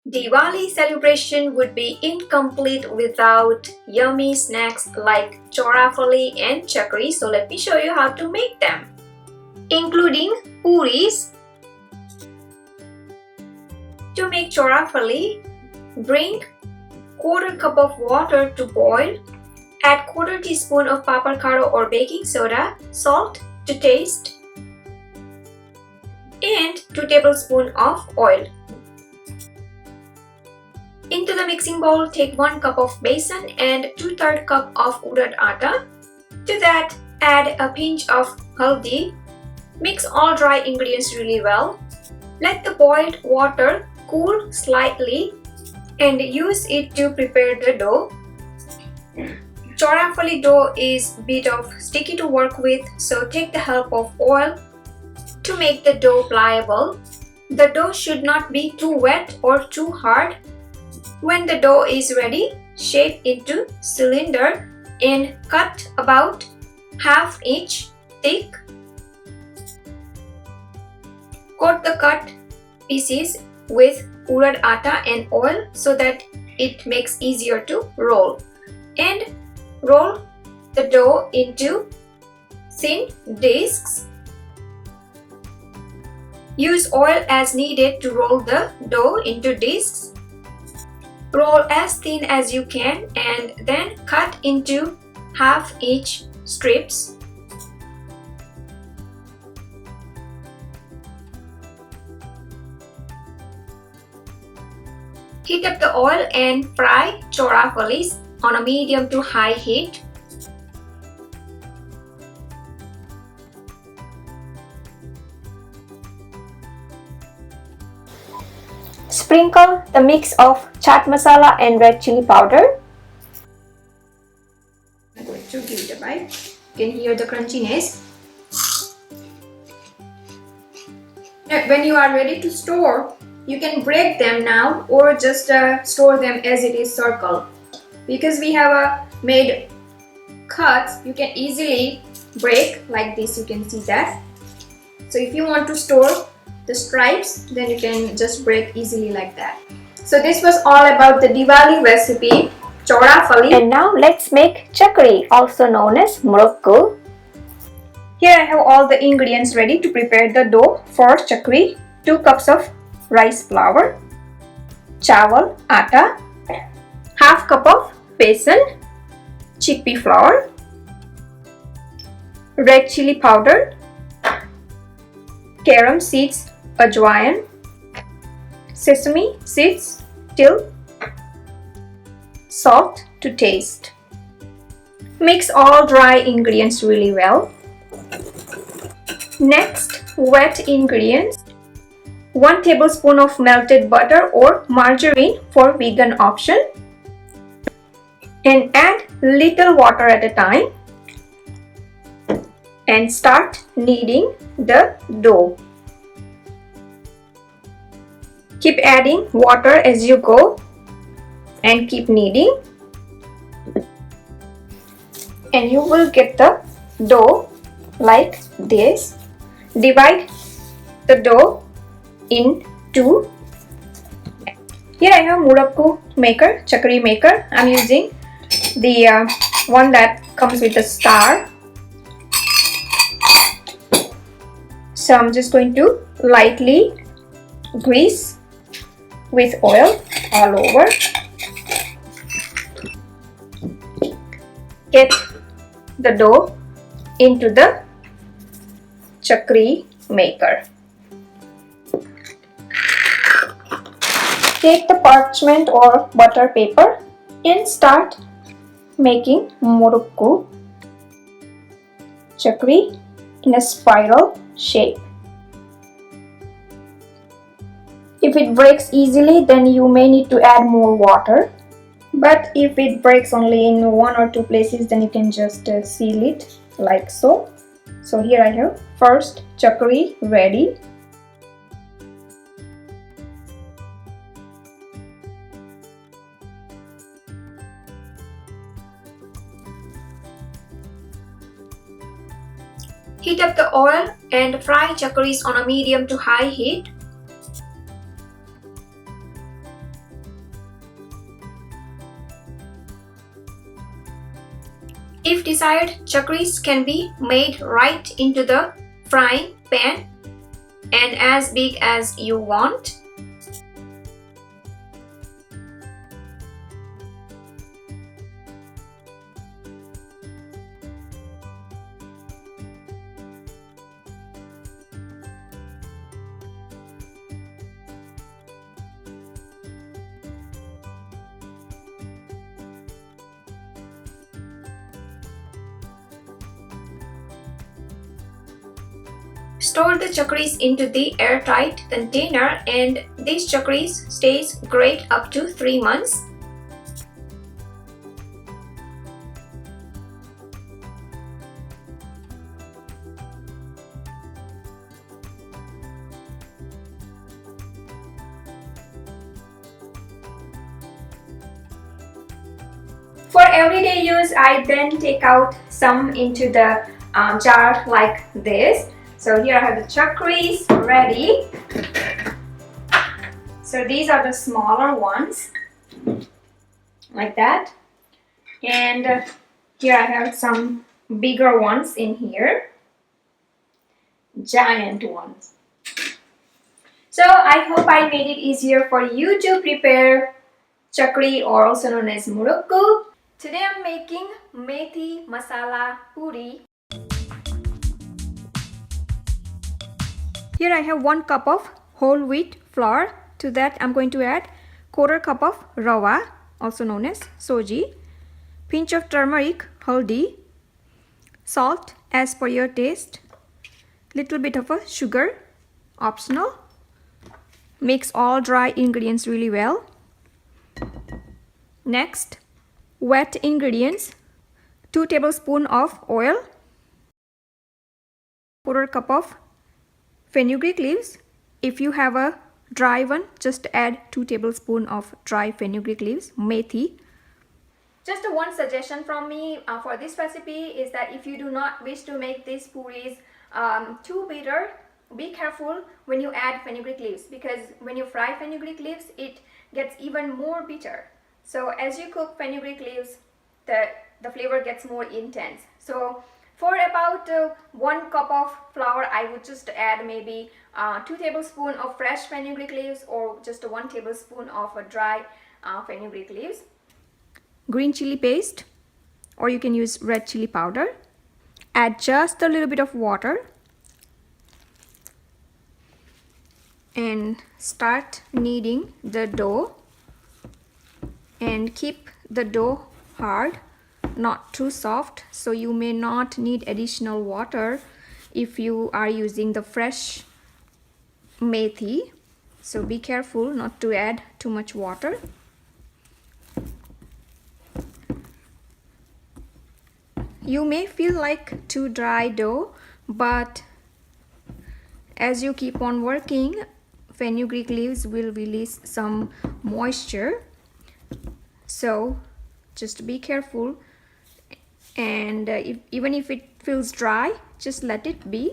Diwali celebration would be incomplete without yummy snacks like chorafali and chakri, so let me show you how to make them. Including puris. To make chorafali, bring quarter cup of water to boil. Add quarter teaspoon of paprikara or baking soda, salt to taste, and 2 tablespoons of oil. Into the mixing bowl, take 1 cup of besan and 2/3 cup of urad atta. To that, add a pinch of haldi. Mix all dry ingredients really well. Let the boiled water cool slightly and use it to prepare the dough. Chorafali dough is a bit of sticky to work with, so take the help of oil to make the dough pliable. The dough should not be too wet or too hard. When the dough is ready, shape into cylinder and cut about 1/2 inch thick. Coat the cut pieces with urad atta and oil so that it makes easier to roll. And roll the dough into thin discs. Use oil as needed to roll the dough into discs. Roll as thin as you can and then cut into 1/2 inch strips. Heat up the oil and fry chorafalis on a medium to high heat. Sprinkle the mix of chaat masala and red chili powder. I'm going to give it a bite. You can hear the crunchiness. Now, when you are ready to store, you can break them now or just store them as it is circle. Because we have made cuts, you can easily break like this. You can see that. So if you want to store the stripes, then you can just break easily like that. So this was all about the Diwali recipe, chorafali. And now let's make chakri, also known as murukku. Here I have all the ingredients ready to prepare the dough for chakri. 2 cups of rice flour, chawal atta, 1/2 cup of besan, chickpea flour, red chili powder, carom seeds, ajwain, sesame seeds, till, salt to taste. Mix all dry ingredients really well. Next, wet ingredients. 1 tablespoon of melted butter or margarine for vegan option. And add little water at a time. And start kneading the dough. Keep adding water as you go and keep kneading. And you will get the dough like this. Divide the dough in two. Here I have murukku maker, chakri maker. I'm using the one that comes with a star. So I'm just going to lightly grease with oil all over. Get the dough into the chakri maker. Take the parchment or butter paper and start making murukku chakri in a spiral shape. If it breaks easily, then you may need to add more water. But if it breaks only in 1 or 2 places, then you can just seal it like so. So here I have first chakri ready. Heat up the oil and fry chakris on a medium to high heat. If desired, chakris can be made right into the frying pan and as big as you want. Store the chakris into the airtight container and these chakris stays great up to 3 months. For everyday use, I then take out some into the jar like this. So here I have the chakris ready. So these are the smaller ones, like that. And here I have some bigger ones in here, giant ones. So I hope I made it easier for you to prepare chakri, or also known as murukku. Today I'm making methi masala puri. Here I have 1 cup of whole wheat flour. To that I'm going to add 1/4 cup of rawa, also known as soji, pinch of turmeric, haldi, salt as per your taste, little bit of a sugar, optional. Mix all dry ingredients really well. Next, wet ingredients, 2 tablespoons of oil, 1/4 cup of fenugreek leaves. If you have a dry one, just add 2 tablespoons of dry fenugreek leaves, methi. Just one suggestion from me for this recipe is that if you do not wish to make these puris too bitter, be careful when you add fenugreek leaves, because when you fry fenugreek leaves, it gets even more bitter. So as you cook fenugreek leaves, the flavor gets more intense. So for about 1 cup of flour, I would just add maybe 2 tablespoons of fresh fenugreek leaves, or just 1 tablespoon of dry fenugreek leaves. Green chili paste, or you can use red chili powder. Add just a little bit of water and start kneading the dough, and keep the dough hard, not too soft. So you may not need additional water if you are using the fresh methi. So be careful not to add too much water. You may feel like too dry dough, but as you keep on working, fenugreek leaves will release some moisture. So just be careful, and even if it feels dry, just let it be.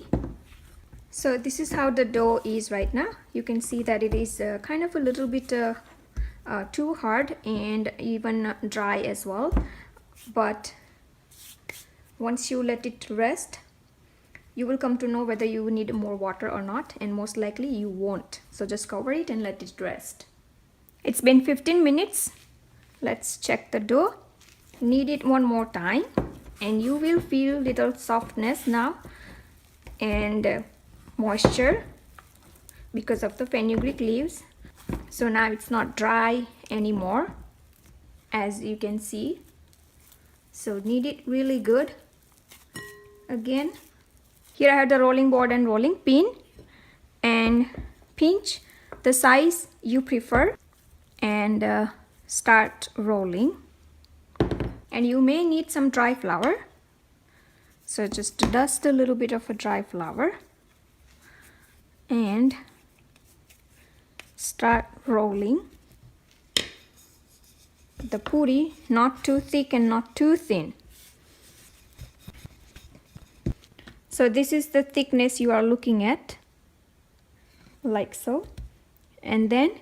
So this is how the dough is right now. You can see that it is kind of a little bit too hard and even dry as well. But once you let it rest, you will come to know whether you need more water or not, and most likely you won't. So just cover it and let it rest. It's been 15 minutes. Let's check the dough. Knead it one more time, and you will feel little softness now and moisture because of the fenugreek leaves. So now it's not dry anymore, as you can see. So knead it really good. Again, here I have the rolling board and rolling pin, and pinch the size you prefer and start rolling. And you may need some dry flour, so just dust a little bit of a dry flour and start rolling the puri, not too thick and not too thin. So this is the thickness you are looking at, like so. And then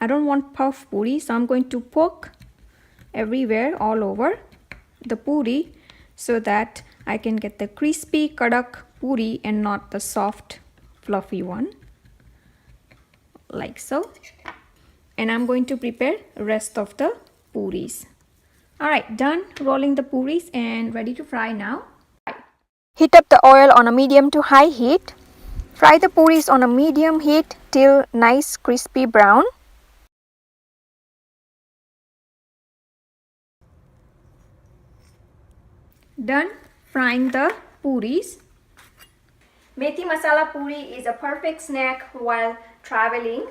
I don't want puff puri, so I'm going to poke everywhere, all over the puri, so that I can get the crispy kadak puri and not the soft fluffy one, like so. And I'm going to prepare rest of the puris. Alright, done rolling the puris and ready to fry now. Heat up the oil on a medium to high heat. Fry the puris on a medium heat till nice crispy brown. Done frying the puris. Methi masala puri is a perfect snack while traveling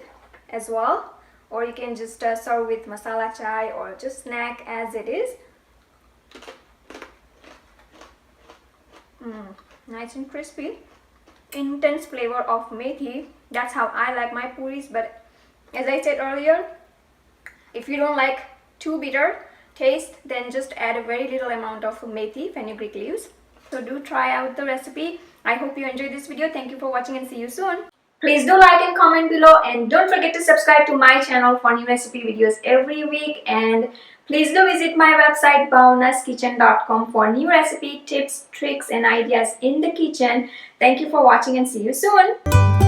as well, or you can just serve with masala chai or just snack as it is. Nice and crispy. Intense flavor of methi. That's how I like my puris, but as I said earlier, if you don't like too bitter taste, then just add a very little amount of methi, fenugreek leaves. So do try out the recipe. I hope you enjoyed this video. Thank you for watching and see you soon. Please do like and comment below, and don't forget to subscribe to my channel for new recipe videos every week. And please do visit my website bhavnaskitchen.com for new recipe tips, tricks and ideas in the kitchen. Thank you for watching and see you soon.